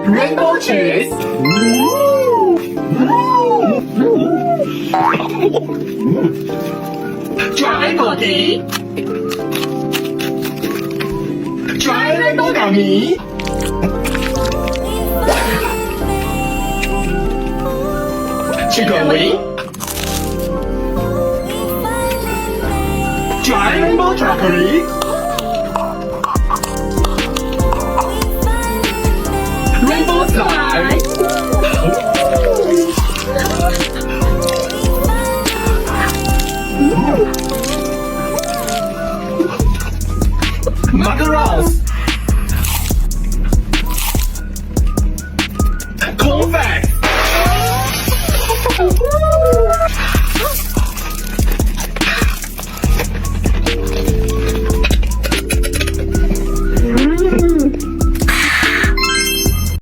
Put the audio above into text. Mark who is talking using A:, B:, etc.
A: Rainbow cheese. Dry body. Dry rainbow gummy. Chicken wing. Dry rainbow chocolate. Rainbow slide.